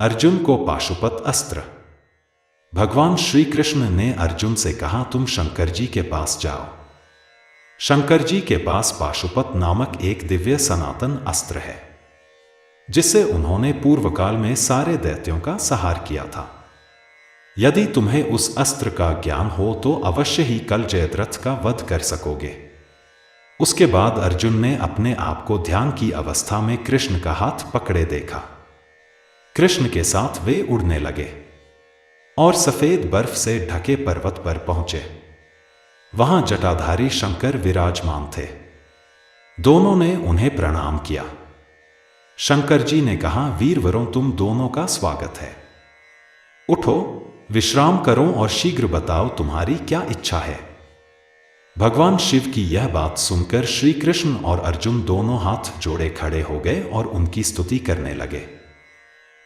अर्जुन को पाशुपत अस्त्र। भगवान श्री कृष्ण ने अर्जुन से कहा, तुम शंकर जी के पास जाओ। शंकर जी के पास पाशुपत नामक एक दिव्य सनातन अस्त्र है, जिससे उन्होंने पूर्वकाल में सारे दैत्यों का संहार किया था। यदि तुम्हें उस अस्त्र का ज्ञान हो तो अवश्य ही कल जयद्रथ का वध कर सकोगे। उसके बाद अर्जुन ने अपने आप को ध्यान की अवस्था में कृष्ण का हाथ पकड़े देखा। कृष्ण के साथ वे उड़ने लगे और सफेद बर्फ से ढके पर्वत पर पहुंचे। वहां जटाधारी शंकर विराजमान थे। दोनों ने उन्हें प्रणाम किया। शंकर जी ने कहा, वीरवरों, तुम दोनों का स्वागत है। उठो, विश्राम करो और शीघ्र बताओ तुम्हारी क्या इच्छा है। भगवान शिव की यह बात सुनकर श्री कृष्ण और अर्जुन दोनों हाथ जोड़े खड़े हो गए और उनकी स्तुति करने लगे।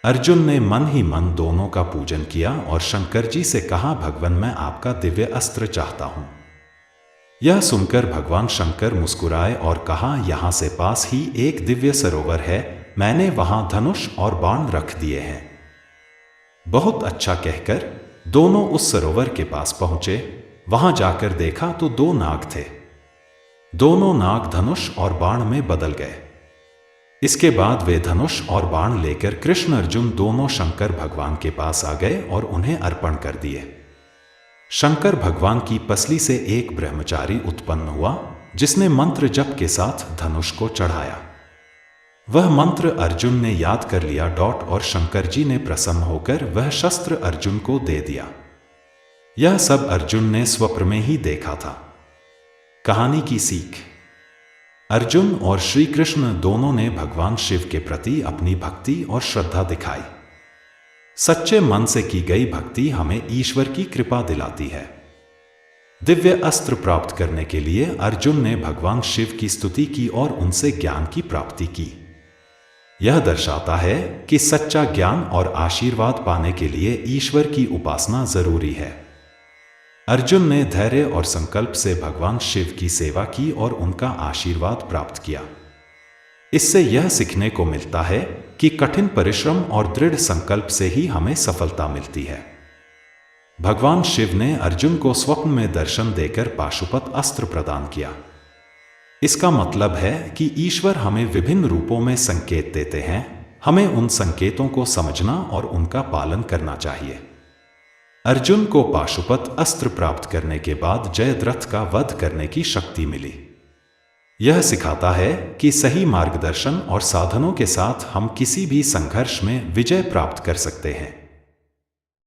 अर्जुन ने मन ही मन दोनों का पूजन किया और शंकर जी से कहा, भगवान, मैं आपका दिव्य अस्त्र चाहता हूं। यह सुनकर भगवान शंकर मुस्कुराए और कहा, यहां से पास ही एक दिव्य सरोवर है, मैंने वहां धनुष और बाण रख दिए हैं। बहुत अच्छा कहकर दोनों उस सरोवर के पास पहुंचे। वहां जाकर देखा तो दो नाग थे। दोनों नाग धनुष और बाण में बदल गए। इसके बाद वे धनुष और बाण लेकर कृष्ण अर्जुन दोनों शंकर भगवान के पास आ गए और उन्हें अर्पण कर दिए। शंकर भगवान की पसली से एक ब्रह्मचारी उत्पन्न हुआ, जिसने मंत्र जप के साथ धनुष को चढ़ाया। वह मंत्र अर्जुन ने याद कर लिया और शंकर जी ने प्रसन्न होकर वह शस्त्र अर्जुन को दे दिया। यह सब अर्जुन ने स्वप्न में ही देखा था। कहानी की सीख। अर्जुन और श्री कृष्ण दोनों ने भगवान शिव के प्रति अपनी भक्ति और श्रद्धा दिखाई। सच्चे मन से की गई भक्ति हमें ईश्वर की कृपा दिलाती है। दिव्य अस्त्र प्राप्त करने के लिए अर्जुन ने भगवान शिव की स्तुति की और उनसे ज्ञान की प्राप्ति की। यह दर्शाता है कि सच्चा ज्ञान और आशीर्वाद पाने के लिए ईश्वर की उपासना जरूरी है। अर्जुन ने धैर्य और संकल्प से भगवान शिव की सेवा की और उनका आशीर्वाद प्राप्त किया। इससे यह सीखने को मिलता है कि कठिन परिश्रम और दृढ़ संकल्प से ही हमें सफलता मिलती है। भगवान शिव ने अर्जुन को स्वप्न में दर्शन देकर पाशुपत अस्त्र प्रदान किया। इसका मतलब है कि ईश्वर हमें विभिन्न रूपों में संकेत देते हैं। हमें उन संकेतों को समझना और उनका पालन करना चाहिए। अर्जुन को पाशुपत अस्त्र प्राप्त करने के बाद जयद्रथ का वध करने की शक्ति मिली। यह सिखाता है कि सही मार्गदर्शन और साधनों के साथ हम किसी भी संघर्ष में विजय प्राप्त कर सकते हैं।